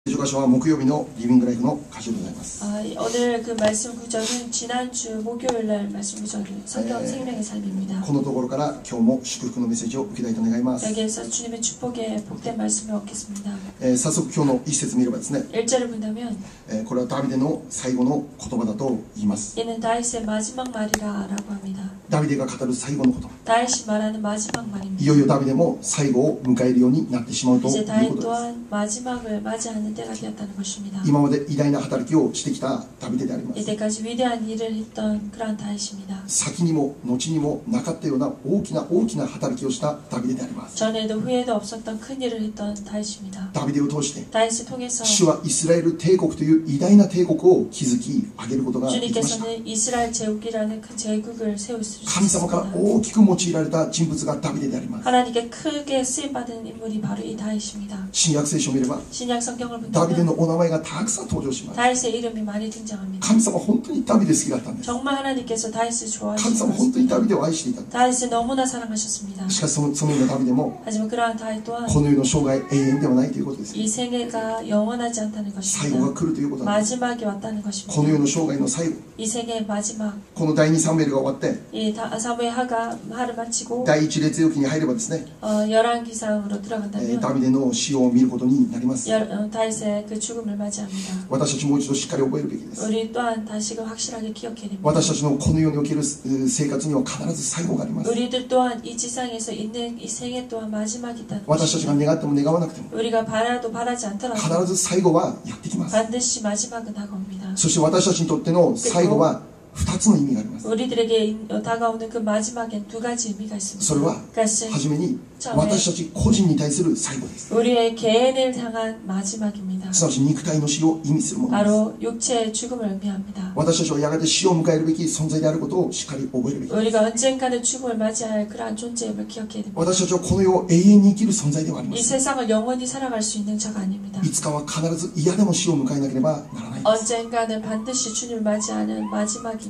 聖書箇所は木曜日のリビングライフの箇所でございます。 오늘 그 말씀 구절은 지난주 목요일 날 말씀 구절 성경 생명의 삶입니다. このところから今日も祝福のメッセージを受けたいと願います。 여기에서 주님의 축복의 복된 말씀을 얻겠습니다. 早速今日の一節見ればですね、 1절을 본다면 これはダビデの最後の言葉だと言います。 얘는 다윗의 마지막 말이라고 합니다. ダビデが語る最後の言葉。 다윗이 말하는 마지막 말입니다. いよいよダビデも最後を迎えるようになってしまうという 이제 こと 다윗 です。 또한 마지막을 맞이하는 때가 되었다는 것입니다. 今まで偉大な働きをしてきたダビデであります。 이때까지 위대한 일을 했던 그러한 다윗입니다. 先にも後にもなかったような大きな働きをしたダビデであります。 전에도 후에도 없었던 큰 일을 했던 다윗입니다. ダビデを通して 다윗을 통해서 主はイスラエル帝国という偉大な帝国を築き上げることができました。 주님께서는 이스라엘 제국이라는 큰 제국을 세우셨습니다. 神様から大きく用いられた人物がダビデであります。 하나님께 크게 쓰임받은 인물이 바로 이 다윗입니다. 新約聖書を見れば 신약 성경을 ダビデ 본다면 のお名前がたくさん登場します。 다윗의 이름이 많이 등장합니다. 神様本当にダビデ好きだったんです。 정말 하나님께서 다윗을 神様本当 좋아하셨습니다. にダビデを愛していた。 다윗을 너무나 사랑하셨습니다. しかしそのようなダビデも 하지만 그러한 다윗 또한 この世の生涯永遠ではないということです。 이 생애가 영원하지 않다는 最後が 것입니다. 来るということなんです。 마지막이 왔다는 この世 것입니다. の生涯の最後、 이 생애의 마지막, この第2サムエルが終わって 이 사무엘 하를 마치고 第1列王記に入ればですね、 열왕기상으로 들어간다면 ダビデの死を見ることになります。 다윗의 그 죽음을 맞이합니다. 私たちもう一度しっかり覚えるべきです。 우리 또한 다시금 확실하게 기억해야 됩니다. 私たちのこの世における生活には必ず最後があります。 우리들 또한 이 지상에서 있는 이 생애 또한 마지막이 있다는 私たちが 것입니다. 願っても願わなくても 우리가 바라도 바라지 않더라도 必ず最後はやってきます。 반드시 마지막은 다가옵니다. そして私たちにとっての最後は2つの意味があります。 우리들에게 다가오는 그 마지막엔 두 가지 의미가 そ 있습니다. れは 그것은 初めに私たち個人に対する最後です。 우리의 개인을 향한 마지막입니다. すなわち肉体の死を意味するものです。 바로 육체의 죽음을 의미합니다. 私たちはやがて死を迎えるべき存在であることをしっかり覚えるべきです。 우리가 언젠가는 죽음을 맞이할 그러한 존재임을 기억해야 됩니다. 私たちはこの世を永遠に生きる存在ではありま 이 せん。 세상을 영원히 살아갈 수 있는 자가 아닙니다. いつかは必ず嫌でも死を迎えなければならないです。 언젠가는 반드시 주님을 맞이하는 마지막이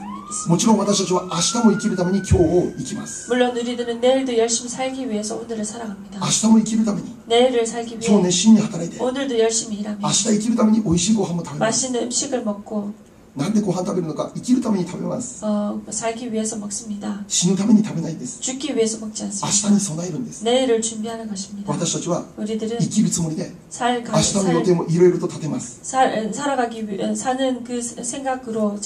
もちろん 있습니다. 私たちは明日も生きるために今日を生きます。 물론 우리들은 내일도 열심히 살기 위해서 오늘을 살아갑니다. 明日も生きるために 내일을 살기 今日 위해 熱心に働いて、 오늘도 열심히 明 일하며 日生きるために美味しいご飯も食べます。 맛있는 음식을 먹고 なんでご飯食べるのか、生きるために食べます。 살기 위해서 먹습니다. 死ぬために食べないんです。 죽기 위해서 먹지 明日 않습니다. に備えるんです。 내일을 준비하는 것입니다. 私たちは 우리들은 生きるつもりで明日の予定もいろいろと立てます。 살아가기 위해 사는 그 생각으로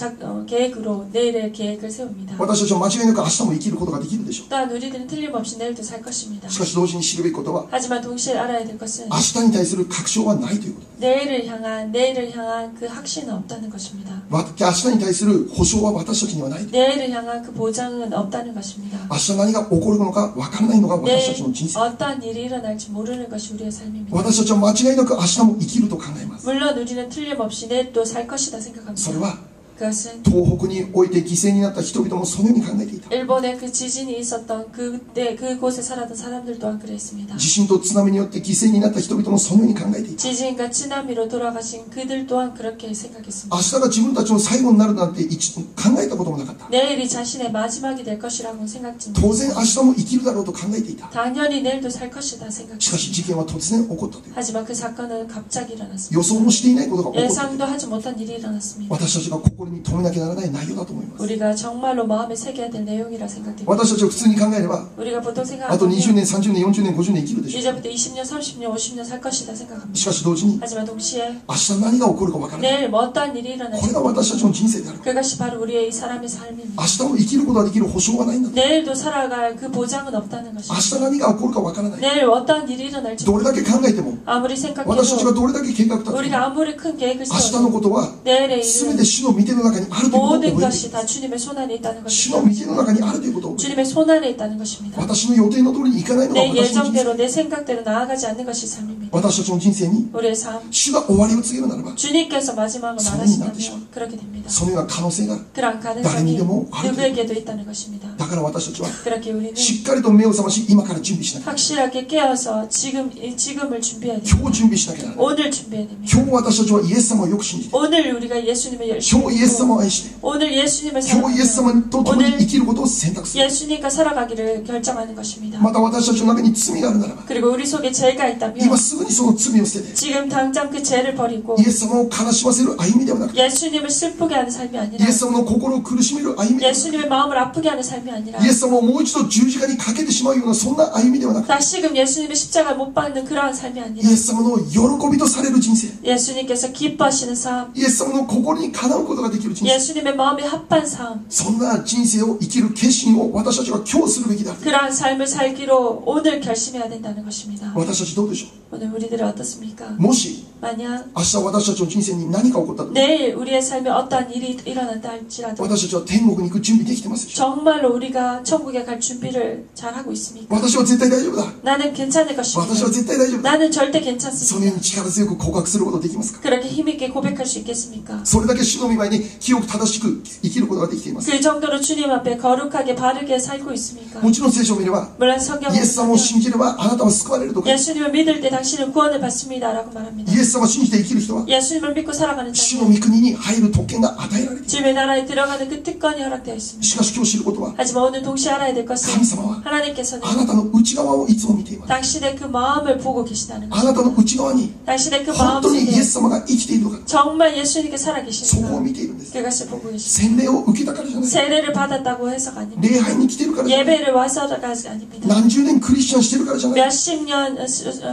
계획으로 내일의 계획을 세웁니다. 私たちは間違いなく明日も生きることができるでしょ 또한 우리들은 틀림없이 내일도 살 것입니다. う。しかし同時に知るべきことは、 하지만 동시에 알아야 될 것은 明日に対する確証はないということ。 내일을 향한 그 확신은 없다는 것입니다. 明日に対する保証は私たちにはない。 내일을 향한 그 보장은 없다는 것입니다. 明日何が起こるのか分からないのが私たちの人 내일 生。 어떤 일이 일어날지 모르는 것이 우리의 삶입니다. 私たちは間違いなく明日も生きると考えます。 물론 우리는 틀림없이 내일 또 살 것이다 それ 생각합니다. は 그것은 東北において犠牲になった人々もそのように考えていた。 일본에 그 지진이 있었던 그때 그곳에 살았던 사람들 또한 그랬습니다. 地震と津波によって犠牲になった人々もそのように考えていた。 지진과 쓰나미로 돌아가신 그들 또한 그렇게 생각했습니다. 明日が自分たちの最後になるなんて一度考えたこともなかった。 내일이 자신의 마지막이 될 것이라고 생각지 当然明日も生きるだろうと考えていた。 당연히 내일도 살 것이다 しかし 생각했습니다. 事件は突然起こったという。 하지만 그 사건은 갑자기 일어났습니다. 予想もしていないことが起こったという。 예상도 하지 못한 일이 일어났습니다. 私たちが心に留めなきゃならない内容だと思います。 우리가 정말로 마음에 새겨야 될 내용이라 생각됩니다. 私たちは普通に考えれば 우리가 보통 あと 20 생각하면 年、30年、40年、50年生きるでしょう。 이제부터 20년, 30년, 50년 살 것이다 し 생각합니다. かし同時に 하지만 동시에 明日何が起こるか分からない。 내일 어떠한 일이 こ 일어날지 れが私たちの人生である。 그것이 바로 우리의 이 사람의 삶입니다. 明日も生きることができる保証はないんだと。 내일도 살아갈 그 보장은 없다는 明 것입니다. 日何が起こるか分からない。 내일 어떠한 일이 일어날지 どれだけ考えても 아무리 私たちが 생각해도 どれだけ計画立てても 우리가 아무리 큰 계획을 明日のこ 세워도 とは 내일의 全 일은 て主の御手の中にあるということを 모든 覚えて 것이 다 주님의 손안에 있다는 主の 것입니다. 御手の中にあるということを覚えて 주님의 손안에 있다는 것입니다. 私の予定の通りにいかないのが 내 私の人生。 예정대로 내 생각대로 나아가지 않는 것이 삶입니다. 私たちの人生に 우리의 삶, 主が終わりを告げるならば 주님께서 마지막을 손이 말하신다면 나듯이. 그렇게 됩니다. そのような可能性が 그러한誰に 가능성이 でもあるという。 누구에게도 있다는 것입니다. だから私たちは 그렇게 우리는 しっかりと目を覚まし今から準備しなきゃ。 확실하게 깨어서 지금을 준비해야 今 됩니다. 日準備しなきゃならない。 오늘 준비해야 됩니다. 今日私たちはイエス様をよく信じて、 오늘 우리가 예수님을 今 열심히 日イエイエス様を愛して 오늘 예수님을 今日イエス様 사랑하며 と共に生きることを選択する 예수님과 살아가기를 결정하는 것입니다. また私たちの中に罪があるならば 그리고 우리 속에 죄가 있다면 今すぐにその罪を捨てて 지금 당장 그 죄를 버리고 イエス様を悲しませる歩みではなく 예수님을 슬프게 하는 삶이 イ 아니라 エス様の心を苦しめる歩みではなく 예수님의 마음을 아프게 하는 삶이 아니라 イエス様をもう一度十字架にかけてしまうようなそんな歩みではなく 다시금 예수님의 십자가를 못 받는 그러한 삶이 イ 아니라 エス様の喜びとされる人生 예수님께서 기뻐하시는 삶 イエス様の心にかなうことができる人生 예수님의 마음에 합한 삶 そんな人生を生きる決心を私たちは今日するべきだ 그러한 삶을 살기로 오늘 결심해야 된다는 것입니다. 私たちどうでしょ 오늘 우리들은 어떻습니까? うもし 만약 明日私たちの人生に何か起こったと 내일 우리의 삶에 어떠한 일이 일어난다 할지라도 私たちは天国に行く準備できてますでしょ 정말로 우리가 천국에 갈 준비를 잘 하고 있습니까? 私は絶対大丈夫だ 나는 괜찮을 私は 것입니다. 絶対大丈夫だ 나는 절대 そのよう 괜찮습니다. に力強く告白することできますか 그렇게 힘있게 고백할 수 있겠습니까? それだけ主の御前に清く正しく生きることができています 그 정도로 주님 앞에 거룩하게 바르게 살고 있습니까? もちろん聖書を見れば 물론 성경을 イエス様を 보면 信じればあなたは救われるとか 예수님을 믿을 때 당신은 구원을 받습니다라고 말합니다. イエス様を信じて生きる人は 예수님을 믿고 살아가는 主 자는 の御国に入る特権が与えられている 주님의 나라에 들어가는 그 특권이 허락되어 있습니다. しかし今日知ることは 하지만 오늘 동시에 알아야 될 것은 神様は 하나님께서는 あなたの内側をいつも見ています 당신의 그 마음을 보고 계시다는 あなたの 것입니다. 内側に 당신의 그 本 마음 当にイエ 속에 ス様が生きているのか 정말 예수님께 살아 そこを 계시는가 見ているんです 그것을 보고 계십니다. 洗礼を受けたからじゃない 세례를 받았다고 해서가 아닙니다. 礼拝に来てるからじゃない 예배를 와서가 아닙니다. 何十年クリスチャンしてるからじゃない 몇십 년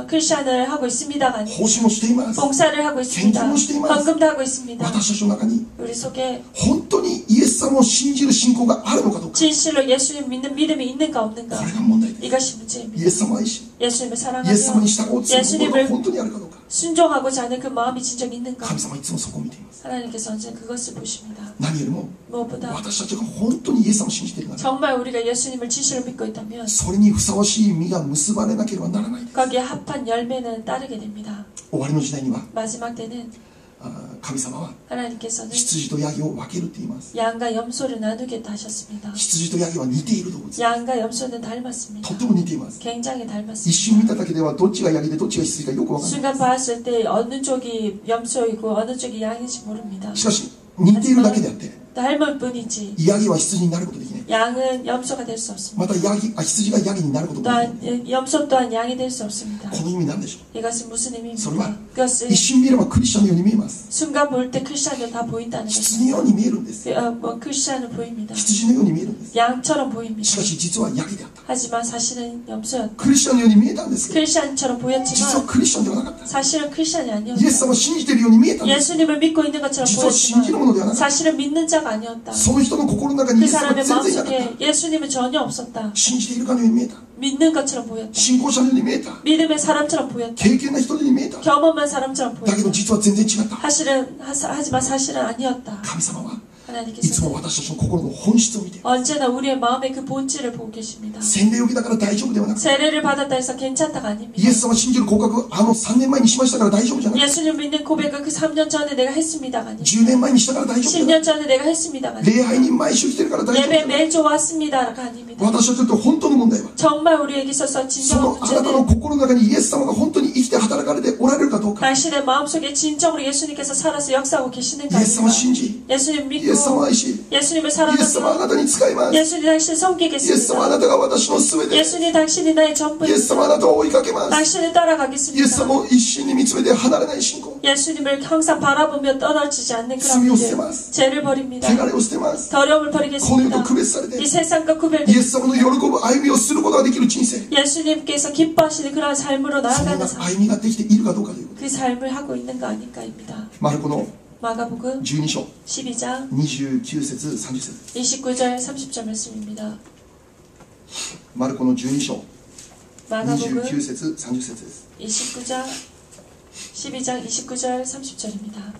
크리스찬을 하고 있습니다가 아닙니다. 奉仕もしています 봉사를 하고 있습니다.献金もしています 헌금도 하고 있습니다. 私たちの中に 우리 속에 本当にイエス様を信じる信仰があるのかどうか 진실로 예수님 믿는 믿음이 있는가 없는가 これが問題です 이것이 イ 문제입니다. エス様を愛し 예수님을 イエス様 사랑하며 に従おうとする心が本当にあるかどうか 순종하고자 하는 그 마음이 진정 있는가 神様はいつもそこを見ています 하나님께서 언제나 그것을 보십니다. 何よりも 무엇보다 私たちが本当にイエス様を信じているなら 정말 우리가 예수님을 진실로 믿고 있다면 それにふさわしい実が結ばれなければならないです 거기에 합한 열매는 따르게 됩니다. 終わりの時代には 마지막 때는 神様は 하나님께서는 羊とヤギを分けるって言います 양과 염소를 나누겠다 하셨습니다. 羊とヤギは似ている動物 양과 염소는 닮았습니다. とっても似ています 굉장히 一 닮았습니다. 瞬見ただけではどっちがヤギでどっちが羊かよくわからない 순간 봤을 때 어느 쪽이 염소이고 어느 쪽이 양인지 모릅니다. しかし似ているだけであって 닮을 뿐이지 ヤギは羊になることできない 양은 염소가 될 수 없습니다. また羊がヤギになることもできない 또한 염소 또한 양이 될 수 없습니다. この意味なんでしょ 이것은 무슨 의미입니까? それは 그것은 う一瞬見ればクリスチャンのように見えます 순간 볼 때 크리스찬으로 다 보인다는 羊のように見えるんです 것입니다. 크리스찬으로 보입니다. 羊のように見えるんです 양처럼 보입니다. しかし実はヤギであった 하지만 사실은 염소였다. クリスチャンのように見えたんですけど 크리스찬처럼 実は 보였지만 クリスチャンではなかった 사실은 크리스찬이 イエス 아니었다. 様を信じているように見えたんです 예수님을 믿고 있는 것처럼 実は信じるものではなかった 사실은 믿는 자가 아니었다. その人の心の中にイ 그 エス様が 사람의 全然いなかった 마음속에 예수님은 전혀 없었다. 信じているかのように見えた 믿는 것처럼 보였다. 信仰者のように見えた 믿음의 사람처럼 보였다. 経験な人のように見えた 경험한 사람처럼 だけど 보였다. 実は全然違った 하지만 사실은 아니었다. 神様はいつ 하나님께서 も私たちの心の本質を見て 언제나 우리의 마음의 그 본질을 보고 계십니다. 洗礼を受けたから大丈夫ではなくて 세례를 받았다 해서 괜찮다가 아닙니다. イエス様を信じる告白3年前にしましたから大丈夫じゃなくて 예수님 믿는 고백을 그 3년 전에 내가 했습니다가 아닙니다. 10年前にしたから大丈夫じゃな 10년 전에 내가 했습니다가 くて礼 아닙니다. 拝に毎週来てるから大丈夫じゃ 예배 なくて 매주 왔습니다가 아닙니다. 私たちにとって本当の問題は 정말 우리에게 있어서 そ 진정한 のあなたの 문제는 心の中にイエス様が本当に生きて働かれておられるかどうか 당신의 마음속에 진정으로 예수님께서 살아서 역사하고 계시는가 イエス様を 아닌가. 信じ 예수님 イエス様を 믿고 愛し 예수님을 イエス様あ 사랑하며 なたに使います 예수님 당신을 イエス様あ 섬기겠습니다. なたが私の全てイエ 예수님 당신이 나의 ス 전부입니다. 様あなたを追いかけます 당신을 イエス 따라가겠습니다. 様を一心に見つめて離れない信仰 예수님을 항상 바라보며 떠나지지 않는 그런罪を捨 믿음. てます 죄를 버립니다. 汚れを捨てます 더러움을 この世と 버리겠습니다. 区別されて 이 세상과 イエ 구별됩니다. ス様の喜ぶ歩みをすることができる人生 예수님께서 기뻐하시는 그러한 삶으로 そん 나아가는 な 삶. 歩みができているかどうかということ 그 삶을 하고 있는가 아닌가입니다. マルコの 마가복음 12章 12장 29節30節 29절 30절 말씀입니다. マルコの12章 마가복음 29節30節です 29장 12장 29절 30절입니다.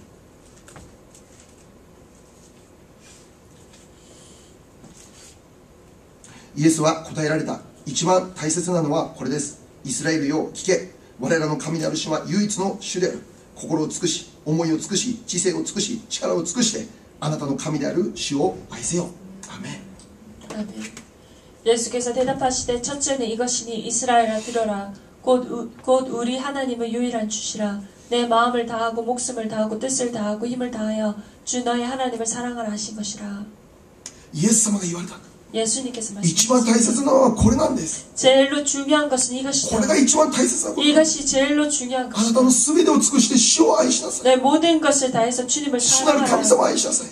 イエスは答えられた。一番大切なのはこれです。イスラエルよ聞け。我らの神である主は唯一の主である。心を尽くし、思いを尽くし、知性を尽くし、力を尽くしてあなたの神である主を愛せよ。アメン。 아멘. 예수께서 대답하시되 첫째는 이것이니 이스라엘아 들어라 곧 우리 하나님은 유일한 주시라 내 마음을 다하고 목숨을 다하고 뜻을 다하고 힘을 다하여 주 너의 하나님을 사랑하라 하신 것이라. イエス様が言われた。 예수님께서 一番大切 말씀하셨습니다. なのはこれなんです。 제일로 중요한 것은 こ 이것이다. れが一番大切なこと。 이것이 제일로 중요한 あな 것이다. たの全てを尽くして主を愛しなさい。 내 모든 것을 다해서 주님을 主なる神 사랑하라. 様を愛しなさい。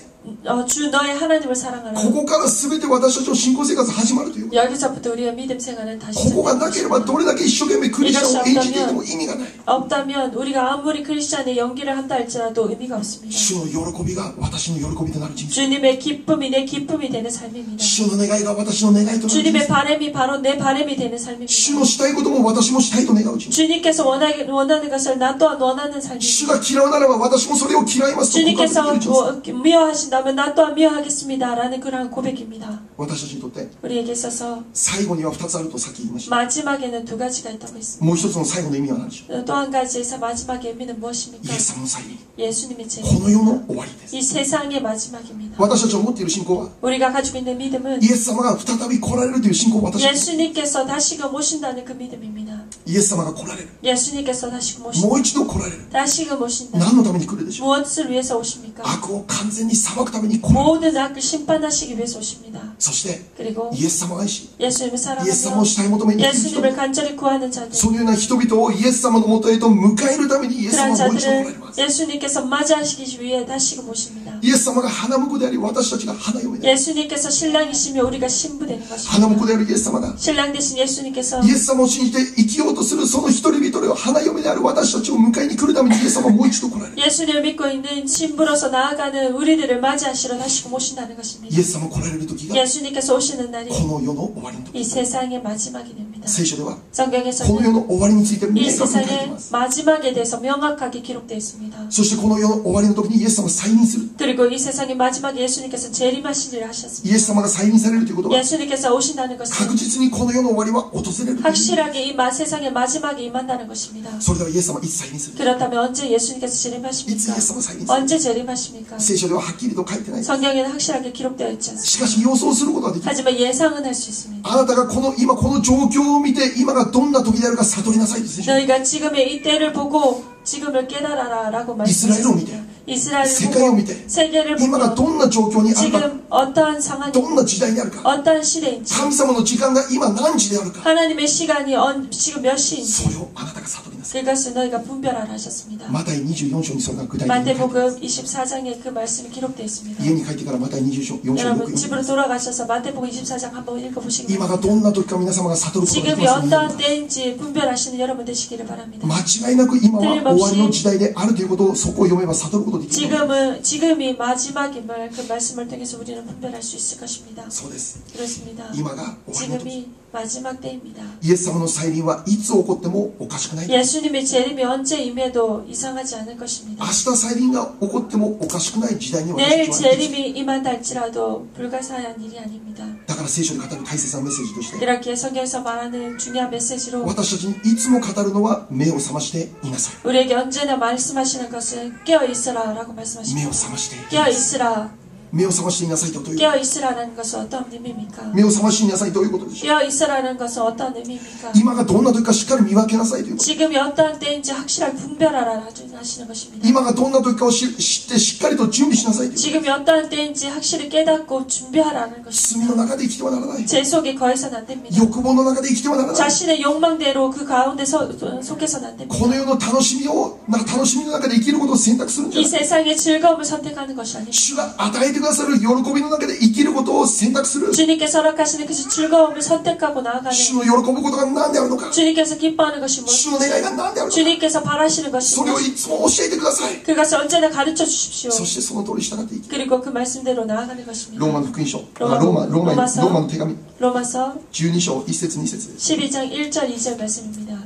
주 너의 하나님을 사랑하라. ここから全て私たちの信仰生活始まるということ。 여기서부터 우리의 믿음 생활은 다시 ここがなければ 시작됩니다. どれだけ一生懸命クリスチャンを演じていても意味がない。 없다면 우리가 아무리 크리스찬의 연기를 한다 할지라도 의미가 없습니다. 主の喜びが私の喜びとなる人生。 주님의 기쁨이 내 기쁨이 되는 삶입니다. 主の願いが私の願いとなる人 주님의 生。 바람이 바로 내 바람이 되는 삶입니다. 主のしたいことも私もしたいと願う人生。 주님께서 원하는 것을 나 또한 원하는 主 삶입니다. が嫌うならば私もそれを嫌いますと告白 주님께서 できる人生。 미워하신다면 나 또한 미워하겠습니다라는 그러한 고백입니다. 私たちにとって 우리에게 있어서 最後には2つあるとさっき言いました。 마지막에는 두 가지가 있다고 했습니다. もう一つの最後の意味は何でしょう。 또 한 가지의 마지막의 의미는 イ 무엇입니까? エス様の再臨。 예수님의 こ 재림. の世の終わりです。 이 세상의 마지막입니다. 私たちが持っている信仰は 우리가 가지고 있는 믿음은 イエス様が再び来られるという信仰を私たち 예수님께서 다시금 오신다는 그 믿음입니다. イエス様が来られる。 예수님께서 다시금 も 오신다. う一度来られる。 다시금 오신다. 何のために来るでしょう。 무엇을 위해서 오십니까? 悪を完全に裁くために来られる。 모든 악을 심판하시기 위해서 오십니다. そして 그리고 イエス様を愛し 예수님을 イエス様 사랑하며 を慕い求めに生きる人 예수님을 간절히 구하는 자들, そのような人々をイエス様のもとへと迎えるためにイエス様 그런 はもう一度来られ 자들을 ます。 예수님께서 맞이하시기 위해 다시금 오십니다. イエス様が花婿であり私たちが花嫁である。 예수님께서 신랑이시며 우리가 신부되는 花 것입니다. 婿であるイエス様が 신랑 대신 예수님께서 イエス様を信じて生きようとするその一人一人を花嫁である私たちを迎えに来るためにイエス様はもう一度来られる。 예수님을 믿고 있는 신부로서 나아가는 우리들을 맞이하시러 다시금 오신다는 イ 것입니다. エス様来られる時が 예수님께서 오시는 날이 この世の終わりの時。 이 세상의 마지막이 됩니다. 聖書ではこの 성경에서는 世の終わりについて 이 明確に書いてい 세상의 ます。 마지막에 대해서 명확하게 기록되어 있습니다. そしてこの世の終わりの時にイエス様が再臨する。 그리고 이 세상의 마지막에 예수님께서 재림하시리라 하셨습니다. イエス様が再臨されるということは 예수님께서 오신다는 것은 確実にこの世の終わりは訪れるという。 확실하게 이 세상의 마지막에 임한다는 것입니다. それではイエス様はいつ再臨する。 그렇다면 언제 예수님께서 いつイ 재림하십니까? エス様が再臨する。 언제 재림하십니까? 聖書でははっきりと書いてない。 성경에는 확실하게 기록되어 있지 し 않습니다. かし予想することはできる。 하지만 예상은 할 수 있습니다. あなたが今この状況を見て今がどんな時であるか悟りなさいと聖書。 너희가 지금의 이 때를 보고 지금을 깨달아라 라고 말씀하셨습니다. 이스라엘을 世界を 보고 見て 세계를 今が 보고 どんな状況にあるか、 지금 어떠한 상황이 どんな時代にあるか、 어떠한 시대인지 神様の時間が今何時であるか、 하나님의 시간이 지금 몇 そ 시인지 れをあなたが悟りなさい。 그것을 너희가 분별하라 하셨습니다. マタイ24章にそれが具体的に書いてある。 마태복음 24장에 그 말씀이 기록되어 있습니다. 家に帰ってからマタイ24章よく 여러분 読んで 집으로 돌아가셔서 마태복음 24장 한번 읽어보시기 今が 바랍니다. どんな時か皆様が悟ることがで 지금이 きますように 어떠한 때인지 분별하시는 여러분 되시기를 바랍니다. 間違いなく今は終わりの時代であるということをそこを読めば悟ることができる。 지금이 마지막임을 그 말씀을 통해서 우리는 분별할 수 있을 것입니다. そうです。 그렇습니다. 今が終わりの時。 지금이 마지막 때입니다. イエス様の再臨はいつ起こってもおかしくない。 예수님의 재림이 언제 임해도 이상하지 않을 것입니다. 明日再臨が起こってもおかしくない時代に私 내일 たちは生きている。 재림이 임한다 할지라도 불가사의한 일이 아닙니다. だから聖書で語る大切なメッセージとして 이렇게 성경에서 말하는 중요한 메시지로 私たちにいつも語るのは目を覚ましていなさい。 우리에게 언제나 말씀하시는 것은 깨어있으라 라고 目を 말씀하십니다. 覚ましていなさい。 깨어있으라. 目を覚ましていなさいとどういう 깨어있으라는 것은 어떤 의미입니까? 目を覚ましていなさいとどういうことでしょう。 깨어있으라는 것은 어떤 의미입니까? 今がどんな時かしっかり見分けなさいということ。 지금이 어떠한 때인지 확실하게 분별하라 하시는 것입니다. 今がどんな時かを知ってしっかりと準備しなさいということ。 지금이 어떠한 때인지 확실히 깨닫고 준비하라는 것입니다. 罪の中で生きてはならない。 제 속에 거해서는 안 됩니다. 欲望の中で生きてはならない。 자신의 욕망대로 그 가운데 속해서는 안 됩니다. この世の楽しみの中で生きることを選択するんじゃ 이 ない。 세상의 즐거움을 선택하는 것이 아닙니다. 主が与えてくださる喜びの中で生きることを選択する。 주님께서 허락하시는 그 즐거움을 선택하고 나아가는 主の喜ぶことが何であるのか。 주님께서 기뻐하는 것이 主 무엇인지 の願いが何であるのか。 주님께서 바라시는 것이 それを 무엇인지 いつも教えてください。 그것을 언제나 가르쳐 주십시오. そしてその通り従っていき。 그리고 그 말씀대로 나아가는 것입니다. ローマの福音書、ロ 로마 ーマの手紙 로마서 12章1節2節です。 12장 1절 2절 말씀입니다.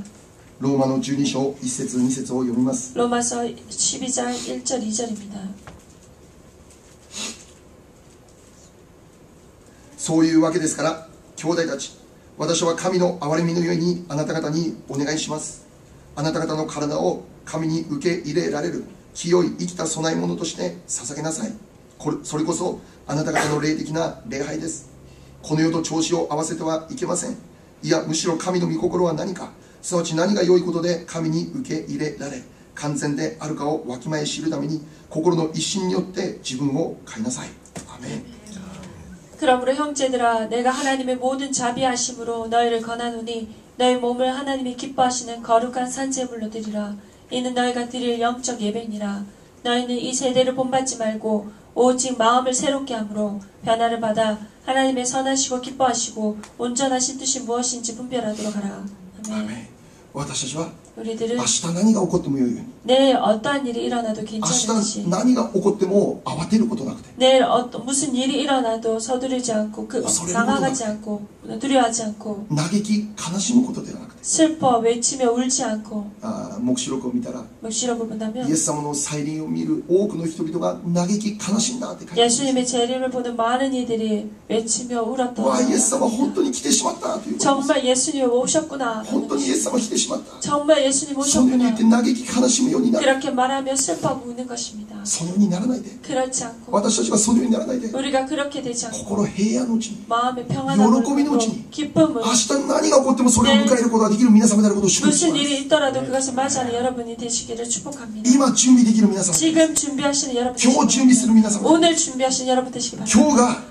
ローマの12章1節2節を読みます。 로마서 12장 1절 2절입니다. そういうわけですから兄弟たち、私は神の憐れみのゆえにあなた方にお願いします。あなた方の体を神に受け入れられる清い生きた供え物として捧げなさい。それこそあなた方の霊的な礼拝です。この世と調子を合わせてはいけません。いやむしろ神の御心は何か、すなわち何が良いことで神に受け入れられ完全であるかをわきまえ知るために心の一心によって自分を変えなさい。アメン。 그러므로 형제들아 내가 하나님의 모든 자비하심으로 너희를 권하노니 너희 몸을 하나님이 기뻐하시는 거룩한 산제물로 드리라. 이는 너희가 드릴 영적 예배니라. 너희는 이 세대를 본받지 말고 오직 마음을 새롭게 함으로 변화를 받아 하나님의 선하시고 기뻐하시고 온전하신 뜻이 무엇인지 분별하도록 하라. ア 아멘. メン。私たちは 우리들은 明日何が起こってもよいように、 내일 어떠한 일이 일어나도 明 괜찮은지 日何が起こっても慌てることなくて、 내일 무슨 일이 일어나도 서두르지 않고 당황하지 않고 두려워하지 않고 嘆き悲しむことではなくて、 슬퍼 외치며 울지 않고 黙示録を見たら 黙示録을 본다면 イエス様の再臨を見る多くの人々が嘆き悲しんだって書いてある。 예수님의 재림을 보는 많은 이들이 외치며 울었다. わあ、イエス様本当に来てしまったということです。 정말 예수님이 오셨구나. 本当にイエス様来てしまった。 정말 예수님 そのように言 오셨구나. って嘆き悲しむようになる。 그렇게 말하며 슬퍼하고 우는 것입니다. そのようにならないで。 그렇지 않고 私たちがそのようにならないで。 우리가 그렇게 되지 않고 心平安のうちに、 마음의 평안함을喜びのうち 갖고 に、 기쁨으로 明日何が起こってもそれを迎えることができる皆様であることを祝福し 무슨 ます。 일이 있더라도 그것을 맞이하는 여러분이 되시기를 축복합니다. 今準備できる皆様、 지금 준비하시는 여러분 今日準備する 되시기 皆様、 오늘 준비하시는 여러분 되시기 今 바랍니다.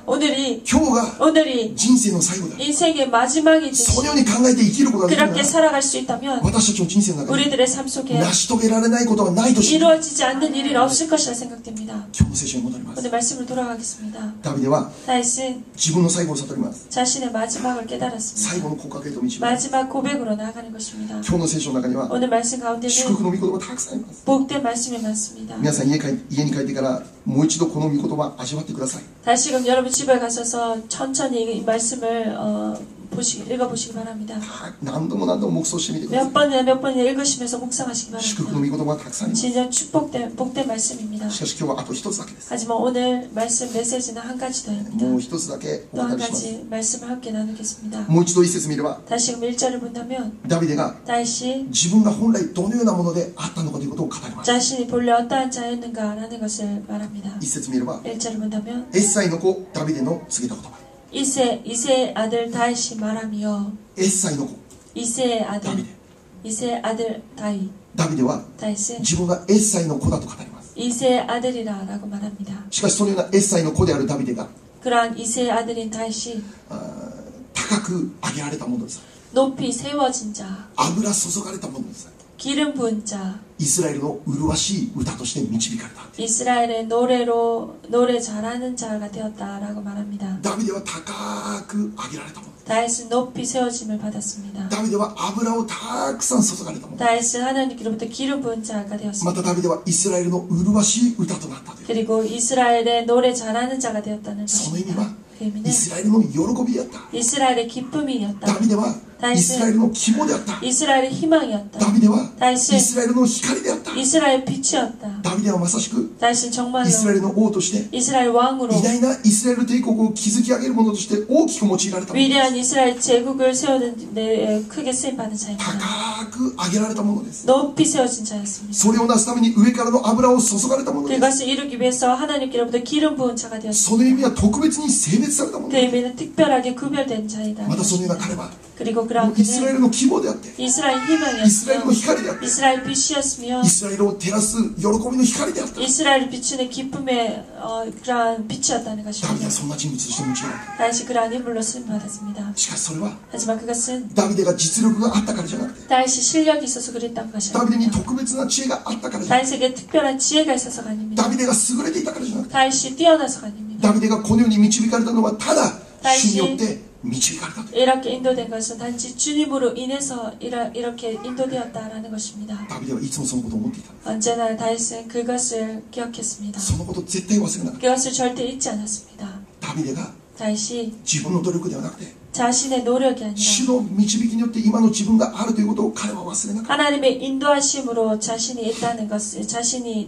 日が 오늘이 人生の最後だ。 인생의 마지막이듯이 そのように考えて生きることができるな 그렇게 ら、 살아갈 수 있다면 私たちの人生の中で 우리들의 삶 속에 成し遂げられないことはないとして、 이루어지지 않는 일이 없을 것이라 생각됩니다. 今日の聖書に戻ります。 오늘 말씀으로 돌아가겠습니다. ダビデは 다윗은 自分の最後を悟ります。 자신의 마지막을 最 깨달았습니다. 後の告白へと導きます。 마지막 고백으로 나아가는 것입니다. 今日の聖書の中には 오늘 말씀 祝 가운데는 福の御言葉たくさんあります。 복된 말씀이 많습니다. 皆さん家に帰ってからもう一度この御言葉味わってください。 다시금 여러분 집에 가셔서 천천히 이 말씀을 읽어보시기 바랍니다. 何度も何度も黙想してみてくださ 몇 번이나 몇 번이나 읽으시면서 묵상하시기 い。祝福の 바랍니다. 御言葉がたくさんあります。 진정 복된 말씀입니다. しかし今日はあと一つだけです。 하지만 오늘 말씀 메시지는 한 가지 더입니다. もう一つだけお 또 語 한 りします。 가지 말씀을 함께 나누겠습니다. もう一度一節見れば、 다시금 1절을 본다면 ダビデが 다윗이 自分が本来どのようなものであったのかということを語ります。 자신이 본래 어떠한 자였는가라는 것을 말합니다. 一節見れば、 1절을 본다면 エッサイの子ダビデの告げた言葉。 이세 아들 다윗이 말하며 エッサイの子 이세의 ダビ 아들 デ。 이세의 아들 다윗 ダビデは 다윗은 自分がエッサイの子だと語ります。 이세의 아들이라라고 말합니다. しかしそのようなエッサイの子であるダビデが 그러한 이세의 아들인 다윗이 高く上げられたものです。 높이 세워진 자, 油注がれたものです。 기름 부은 자, イスラエルの麗しい歌として導かれた。 이스라엘의 노래 잘하는 자가 되었다라고 말합니다. ダビデは高く上げられたもの。 다윗은 높이 세워짐을 받았습니다. ダビデは油をたくさん注がれたもの。 다윗은 하나님께로부터 기름 부은 자가 また 되었습니다. ダビデはイスラエルの麗しい歌となったという。 그리고 이스라엘의 노래 잘하는 자가 되었다는 その意味 것입니다. は 그 イ 의미는 スラエルの喜びであった。 이스라엘의 기쁨이었다. ダビデはイスラエルの希望であった。 이스라엘의 희망이었다. ダビデはイ 다윗은 スラエルの光であった。 이스라엘 빛이었다. ダビデはまさしく 다윗은 정말로 イスラエルの王として 이스라엘 왕으로 偉大なイスラエル帝国を築き上げる者として大きく用いられたものです。 위대한 이스라엘 제국을 세우는 데 크게 쓰임받은 자입니다. 高く上げられたものです。 높이 세워진 자였습니다. それをなすために上からの油を注がれたものです。 그것을 이루기 위해서 하나님께로부터 기름 부은 자가 その意味 되었습니다. は特別に性別されたもの 그 です。 의미는 특별하게 구별된 자이다. またそのような彼は 그리고 もう 그런 イスラエル 그는 の希望であって、 이스라엘 イスラエルの 희망이었으며 光であって、 이스라엘 빛이었으며 イスラエルを照らす喜びの光であった。 이스라엘을 비추는 기쁨의 그러한 빛이었다는 ダビデ 것입니다. はそんな人物として用いられた。 다윗이 그러한 인물로 쓰임받았습니다. しかしそれは 하지만 그것은 ダビデが実力があったからじゃなくて、 다윗이 실력이 있어서 그랬던 것이 ダビデに 아닙니다. 特別な知恵があったからじゃなくて、 다윗에게 특별한 지혜가 있어서가 아닙니다. ダビデが優れていたからじゃなくて、 다윗이 뛰어나서가 아닙니다. ダビデがこの世に導かれたのはただ大事主によって導かれたと。 이렇게 인도된 것은 단지 주님으로 인해서 이렇게 인도되었다라는 것입니다. ダビデはいつもそのことを思っていた。 언제나 다윗은 그것을 기억했습니다. そのことを絶対忘れなかった。 그것을 절대 잊지 않았습니다. ダビデが 다윗이 自分の努力ではなくて、 자신의 노력이 主 아니라 の導きによって今の自分があるということを彼は忘れなかった。 하나님의 인도하심으로 자신이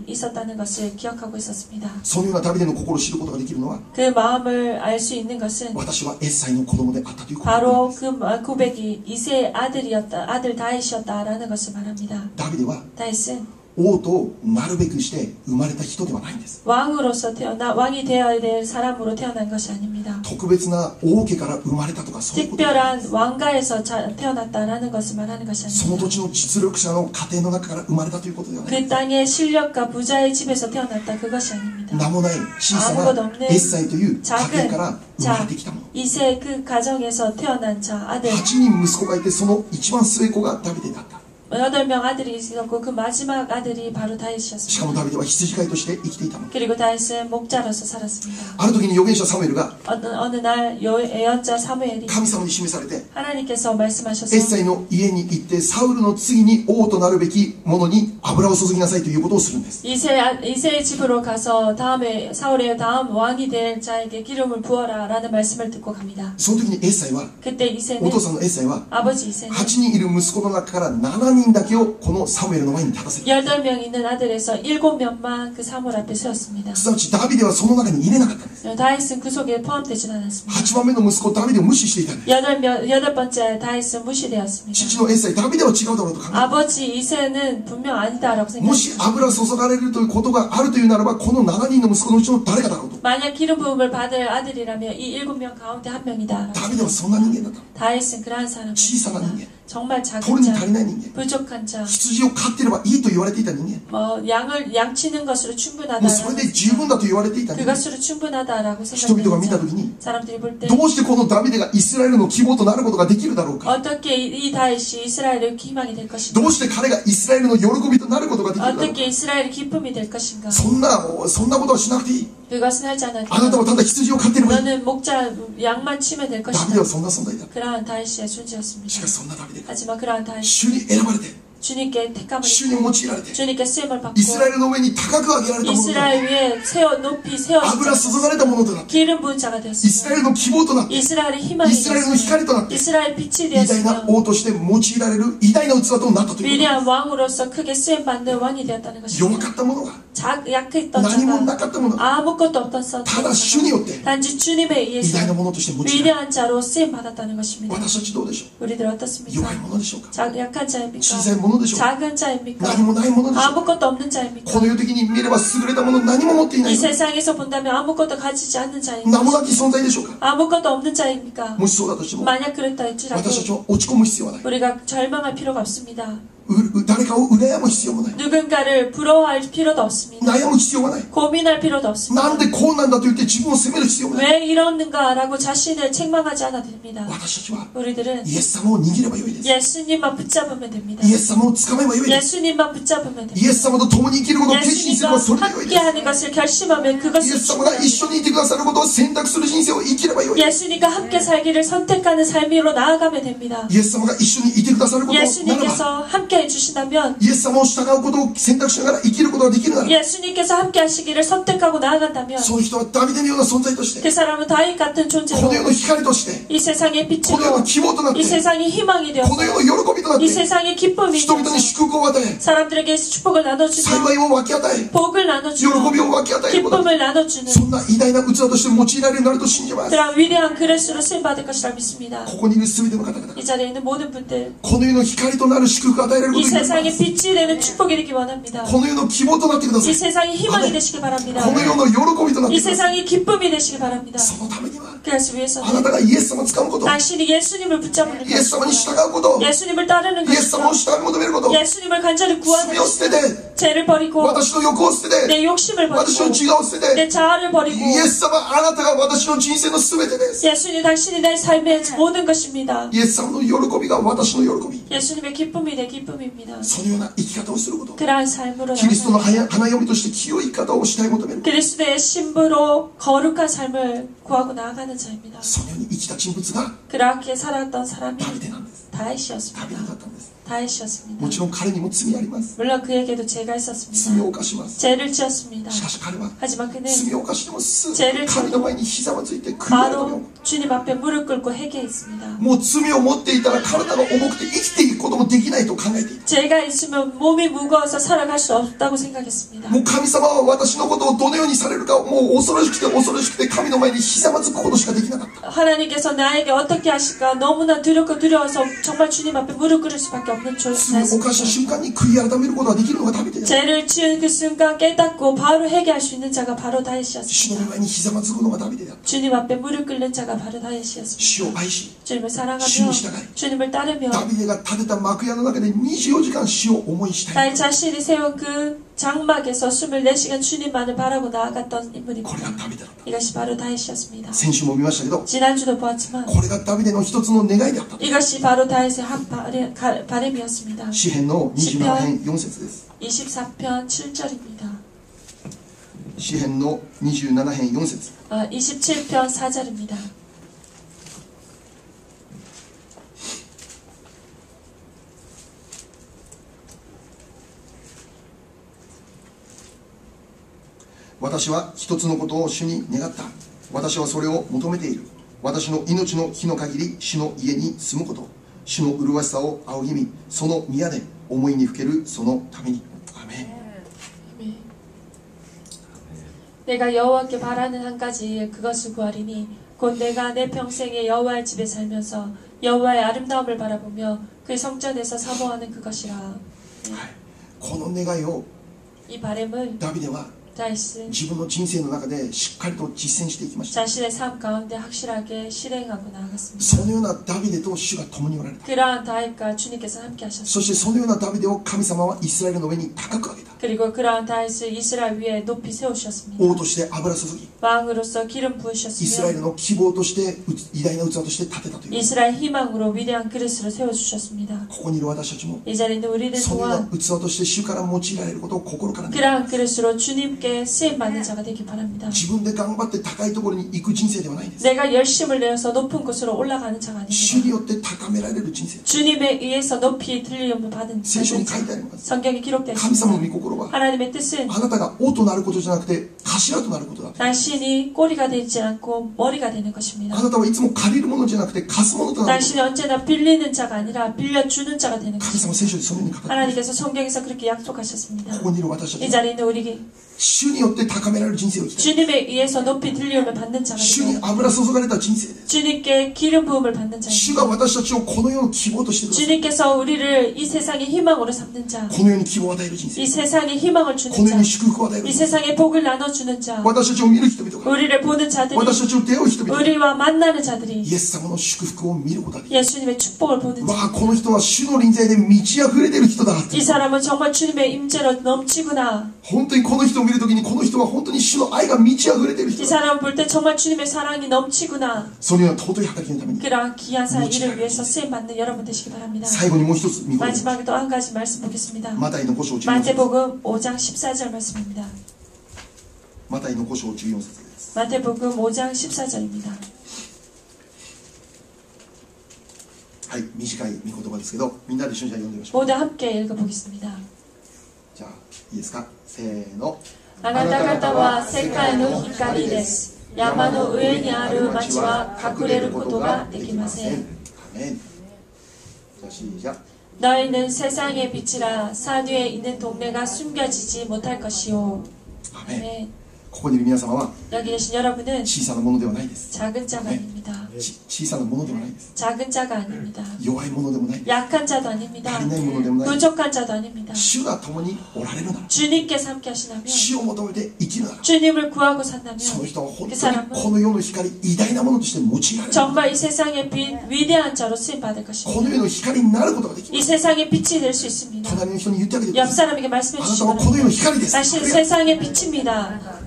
있었다는 것을 기억하고 있었습니다. そのようなダビデの心を知ることができるのは、 그 마음을 알 수 있는 것은 私はエッサイの子供であったということな 바로 んです。 그 고백이 이세의 아들 다윗이었다라는 것을 말합니다. ダビデは 다윗은 王となるべくして生まれた人ではないんです。 왕으로서 왕이 되어야 될 사람으로 태어난 것이 아닙니다. 特別な王家から生まれたとかそういうことではない。 특별한 왕가에서 태어났다라는 것을 말하는 것이 その 아닙니다. 土地の実力者の家庭の中から生まれたということではない。 그 땅의 실력과 부자의 집에서 태어났다 그것이 아닙니다. 名もない小さなエッサイという家庭から生まれてきたもの。 이세 그 가정에서 태어난 자 아들 8人息子がいてその一番末っ子がダビデだった。 8명 아들이 있었고 그 마지막 아들이 바로 しかも 다윗이었습니다. ダビデは羊飼いとして生きていたの。 그리고 다윗은 목자로서 살았습니다. ある時に預言者サムエルが 어느 날 예언자 사무엘이 神様に示されて 하나님께서 エッ 말씀하셔서 サイの家に行ってサウルの次に王となるべき者に油を注ぎなさいということをするんです。 이세의 집으로 가서 다음에 사울의 다음 왕이 될 자에게 기름을 부어라 라는 말씀을 듣고 갑니다. その時にエッサイは 그때 이세는 お父さんのエッサイは 아버지 이세는 8人いる息子の中から7人だけをこのサムエルの前に立たせる。 18명 있는 아들에서 7명만 그 사물 앞에 세웠습니다. すなわちダビデはその中に入れなかったんです。 다윗은 그 속에 포함되진 않았습니다. 8番目の息子ダビデを無視していたんです。 여덟 번째 다윗은 무시되었습니다. 父のエッサイダビデは違うだろうと考えた。 아버지 이세는 분명 아니다라고 もし 생각했습니다. 油注がれるということがあるというならばこの7人の息子のうちの誰かだろうと。 만약 기름 부음을 받을 아들이라면 이 7명 가운데 한 명이다. ダビデはそんな人間だった。 다윗은 그러한 小さな人 사람입니다. 間。 정말 取 작은 るに 자, 足りない人間。 부족한 자, 羊を飼っていればいいと言われていた人間。 양치는 것으로 もう 충분하다. それで十分だと言われていた人間。 그것으로 충분하다라고 人々が見た 생각했죠. 時に 사람들이 볼 때 どうしてこのダビデがイスラエルの希望となることができるだろうか。 어떻게 이 다윗이 이스라엘의 희망이 될 것인가? どうして彼がイスラエルの喜びとなることができるだろうか。 어떻게 이스라엘의 기쁨이 될 것인가? そんなことはしなくていい。 그것은 하지 않아도 あなたはただ羊を飼っていればいい。 너는 목자 양만 치면 될 ダビ 것이다. デはそんな存在だ。 그러한 다윗의 しか 존재였습니다. しそんなダビデが 하지만 그러한 다윗 主に選ばれて 주님께 택함을 主に用いられて 주님께 쓰임을 받고 イスラエルの上に高く上げられたものとなって 이스라엘 위에 높이 세워진 油注がれたものとなって 기름 부은 자가 イスラエ 되었습니다. ルの希望となって 이스라엘의 희망이 イスラエルの光となって 이스라엘 빛이 偉大な 되었으며 王として用いられる偉大な器となったというこ 위대한 왕으로서 크게 쓰임 받는 왕이 되었다는 と。 것입니다. 弱かった者が 약했던 何もな 자가 かった者が 아무것도 없던 ただ主によって 단지 주님에 偉 의해서 大なものとして用いられる。 위대한 자로 쓰임 받았다는 것입니다. 私たちどうでしょ 우리들 う。 어떻습니까? 弱いものでしょうか。 약한 자입니까? 小さいものでしょうか。 작은 자입니까? 何もないものでしょうか。 아무것도 없는 자입니까? この世的に見れば優れたもの何も持っていない 이 の。 세상에서 본다면 아무것도 가지지 않는 名も 자입니까? なき存在でしょうか。 아무것도 없는 자입니까? もしそうだとしても 만약 그랬다 할지라도 私たちは落ち込む必要はない。 우리가 절망할 필요가 없습니다. 誰かを羨む必要もない。 누군가를 부러워할 필요도 없습니다. 悩む必要はない。 고민할 필요도 없습니다. なんでこうなんだと言って自分を責める必要もない。 왜 이러는가라고 자신을 책망하지 않아도 됩니다. 私たちは 우리들은 イエス様を握ればよいです。 예수님만 붙잡으면 됩니다. イエス様を掴めばよいです。 예수님만 붙잡으면 イエ 됩니다. ス様と共に生きることを決心すれ 예수님과 ばそれでよいです。 함께하는 것을 결심하면 イエ 그것을 ス様が一 충분합니다. 緒にいてくださることを選択する人生を生きればよい。 예수님과 함께 살기를 선택하는 삶으로 나아가면 됩니다. イエス様が一緒にいてくださることならば 예수님께서 함께 해주신다면 イエス様を従うことを選択しながら生きることができるなら 예수님께서 함께 하시기를 선택하고 나아간다면 その人はダビデのような存在として 그 사람은 다윗 같은 こ 존재로 の世の光として 이 세상의 この世 빛으로 の希望となって 이 세상의 희망이 この世 되어서 の喜びとなっ 이 て 세상의 기쁨이 人々に 되어서 祝福を与え 사람들에게 축복을 나눠주며 幸いを分け与え 복을 喜 나눠주며 びを分け与えること 기쁨을 나눠주는 そんな偉大な器として用いられるようになると信じます。 그런 위대한 그릇으로 쓰임받을 것이라 믿습니다. ここにいる全ての方々 이 자리에 있는 모든 분들 この世の光となる祝福を与えられるこ 이 とになりま 세상의 す。 빛이 되는 축복이 되기 원합니다. この世の希望となってくださ 이 い。 세상의 희망이 되시기 바랍니다. この世の喜びとなって 이 ください。 세상의 기쁨이 되시기 바랍니다. そのためには 그래서 あな 위해서는 たがイエス様を掴むこと、 당신이 예수님을 붙잡는 イエス様に従 것입니다. うこと、 예수님을 따르는 イエス様を 것입니다. 従い求めること、 예수님을 간절히 구하는 罪を捨てて、 죄를 버리고 私の欲を捨てて、 내 욕심을 私の 버리고 自我を捨て 내 て、 자아를 버리고 イエス様、あなたが私の人生の全てです。 예수님 당신이 내 삶의 모든 것입니다. イエス様の喜びが私の喜び。 예수님의 기쁨이 내 기쁨입니다. そのような生き方をすること。 그러한 삶으로 キリストの 나아가는 花嫁として清い生き方をしたい求める。 그리스도의 신부로 거룩한 삶을 구하고 나아가는 자입니다. そのように生きた人物が 그렇게 살았던 사람이 ダビデなんです。ダビデだ 다윗이었습니다. ったんです。 다윗이었습니다. もちろん彼にも罪あります。 물론 그에게도 죄가 罪を 있었습니다. 犯します。 죄를 지었습니다. しかし彼は 하지만 그는 罪を犯してもすぐ 죄를 神の前にひざまついて悔い改めを 바로 주님 앞에 무릎 꿇고 회개했습니다. もう罪を持っていたら体が重くて生きていくこともできないと考えていた。 죄가 있으면 몸이 무거워서 살아갈 수 없다고 생각했습니다. もう神様は私のことをどのようにされるかもう恐ろしくて恐ろしくて神の前にひざまずくことしかできなかった。 하나님께서 나에게 어떻게 하실까 너무나 두렵고 두려워서 정말 주님 앞에 무릎 꿇을 수밖에 없는 罪を犯した瞬 자였습니다. 間に悔い改めることができるのがダビデだ。 죄를 지은 그 순간 깨닫고 바로 회개할 수 있는 자가 바로 主の 다윗이었습니다. 御前にひざまずくのがダビデだった。 주님 앞에 무릎 꿇는 자가 바로 主 다윗이었습니다. を愛し、 주님을 主 사랑하며 に従い、 주님을 따르며 ダビデが建てた幕屋の中で24時間主を思いしたい。 다윗 자신이 세운 그 장막에서 24시간 주님만을 바라고 나아갔던 これ 인물입니다. がダビデだった。 이것이 바로 다윗이었습니다. 先週も見ましたけど、 지난주도 보았지만 これがダビデの一つの願いであった。 이것이 바로 다윗의 한 바람이었습니다. 詩編の27編4節です。 24편 7절입니다. 詩編の27編4節。 27편 4절입니다. 私は一つのことを主に願った。私はそれを求めている。私の命の日の限り主の家に住むこと。主の麗しさを仰ぎ見、その宮で思いにふけるそのために。アメン。 내가 여호와께 바라는 한 가지 그것을 구하리니 곧 내가 내 평생에 여호와의 집에 살면서 여호와의 아름다움을 바라보며 그 성전에서 사모하는 그것이라. はい、この願いを 이 바람을 ダビデは 다윗은 自分の人生の中でしっかりと実践していきました。 자신의 삶 가운데 확실하게 실행하고 나아갔습니다. そのようなダビデと主が共におられた。 그러한 다윗과 주님께서 함께 そ 하셨습니다. してそのようなダビデを神様はイスラエルの上に高く上げた。 그리고 그러한 다윗을 이스라엘 위에 높이 세우셨습니다. 王として油注ぎ、 왕으로서 기름 イスラエル 부으셨으며 の希望として偉大な器として立てたという。 이스라엘 희망으로 위대한 그릇으로 세워주셨습니다. ここにいる私たちも 이 자리에 있는 우리들 そのような 또한 器として主から用いられることを心から願い、 그러한 그릇으로 주님께 쓰임받는 자가 되기 바랍니다. 自分で頑張って高いところに行く人生ではないんです。 내가 열심을 내어서 높은 곳으로 올라가는 자가 主 아닙니다. によって高められる人生。 주님에 의해서 높이 들림을 받은 聖書に書い 자. てあります。 성경에 기록되어 神様の 있습니다. 御心は 하나님의 뜻은 あなたが王となることじゃなくて頭となることだ。 당신이 꼬리가 되지 않고 머리가 되는 것입니다. あなたはいつも借りるものじゃなくて貸すものとなること。 당신이 언제나 빌리는 자가 아니라 빌려주는 자가 되는 神様 것입니다. 聖書でそのように語っています。 하나님께서 성경에서 그렇게 약속하셨습니다. ここにいる私たち 이 は 자리에 있는 우리 主によって高められる人生を生きたい。 주님에 의해서 높이 들림을 받는 자가 主に 되고 油注がれた人生です。 주님께 기름 부음을 받는 主が 자입니다. 私たちをこの世の希望としてください。 주님께서 우리를 이 세상의 희망으로 삼는 자, この世に希望を与える人生。 이 세상에 희망을 こ 주는 の世 자, に祝福を与える 이 人生。 세상에 복을 나눠주는 자, 私たちを見る人々が、 우리를 보는 자들이, 私たちを出会う人々が、 우리와 만나는 자들이 イエス様の祝福を見ることができる。 예수님의 축복을 보는 자. わあ、この人は主の臨在で満ち溢れている人だって。 이 사람은 정말 주님의 임재로 넘치구나. 本当にこの人を見るときに、この人は本当に主の愛が満ち溢れている 이 人だ。 사람을 볼 때 정말 주님의 사랑이 넘치구나. そのような尊い働きのために。 그러한 귀한 사 일을 위해서 쓰임받는 여러분 되시기 바랍니다. 最後にもう一つ見事。 마지막에 또 한 가지 말씀 보겠습니다. マタイの5章14節。 마태복음 5장 14절 말씀입니다. マタイの5章14節です。 마태복음 5장 14절입니다. はい、短い御言葉ですけど、みんなで一緒にじゃあ読んでみましょう。 모두 함께 읽어보겠습니다. じゃあ、いいですか。せーの。あなた方は世界の光です。山の上にある町は隠れることができません。アメン。じゃあ、シ작。 너희는 세상의 빛이라 산 위에 있는 동네가 숨겨지지 못할 것이요. アメン。 아멘. ここにいる皆様は 여기 계신 여러분은 小さなものではないです。 작은 자가 아닙니다. 小さなものではないです。 작은 자가 아닙니다. 弱いものでもないです。 약한 자도 아닙니다. 足りないものでもないです。 부족한 자도 아닙니다. 主が共におられるなら、 주님께서 함께 하시다면 主を求めて生きるなら、 주님을 구하고 산다면 その人は本 그 当に 사람은 この世の光、偉大なものとして用いられる。 정말 이 세상의 빛 위대한 자로 쓰임받을 この 것입니다. 世の光になることができま 이 す。 세상의 빛이 될 수 있습니다. 隣の人に言ってあげてくだ 옆 さい。 사람에게 말씀해 あなた 주시기 はこの世 바랍니다. の光です。 당신은 세상의 빛입니다.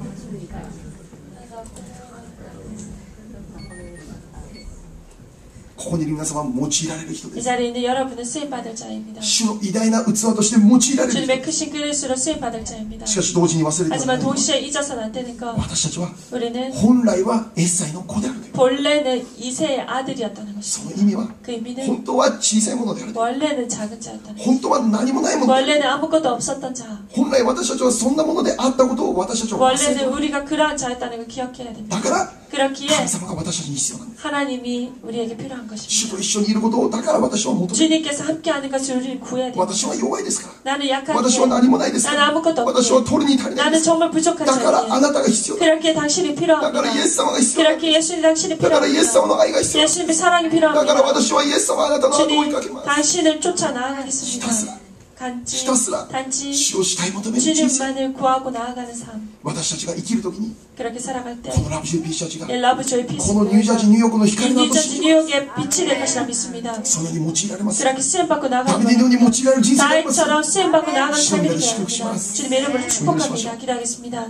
ここにいる皆様は用いられる人で 이 す。 자리에 있는 여러분은 쓰임받을 자입니다. 主の偉大な器として用いられる人 주님의 크신 그릇으로 쓰임받을 자입니다. しかし同時に忘れては 하지만 ならないのは 동시에 잊어서는 안 되는 것, 私たちは 우리는 本来はエッサイの子であるという 본래는 이세의 아들이었다는 その 것입니다. 意味は 그 의미는 本当は小さいものであるという 원래는 작은 자였다는 것. 本当は何もないものである 원래는 아무것도 없었던 자. 本来私たちはそんなものであったことを私たちは忘れて 원래는 いる 우리가 그러한 자였다는 걸 기억해야 됩니다. だから 그렇기에 神様が私たちに必要なんです。 하나님이 우리에게 필요한 主 것입니다. と一緒にいることをだから私は求める。 주님께서 함께하는 것을 우리는 구해야 됩니다. 私は弱いですから。 나는 약한데 私は何もないですか 나는 ら。 아무것도 私は 없기에 取るに足りないで 나는 す。 정말 부족한 だからあ 자이기에 なたが必要だ。 그렇게 당신이 だからイエ 필요합니다. ス様が必要だ。 그렇게 예수님 당신이 だからイエス様 필요합니다. の愛が必要だ。 예수님의 사랑이 だから 필요합니다. 私はイエス様あなたの後を追い 주님 かけます。 당신을 쫓아 나아가겠습니다. ひたすら 단지 ひたすら 단지 主をしたい求める人生。 주님만을 구하고 나아가는 삶. 私たちが生きるときに 그렇게 살아갈 때 このラブジューピーチャーチが 이 러브조이 このニュージャージーニューヨークの光だと 뉴저지 信じます。 뉴욕의 빛이 될 것이라 믿습니다. そのように用いられます。 그렇게 쓰임받고 ダ 나아가는 ビデのように用いられる人生になります。 다윗처럼 쓰임받고 나아가는 삶이 되게 주님을 합니다. 주님의 이름으로 축복합니다. 기도하겠습니다.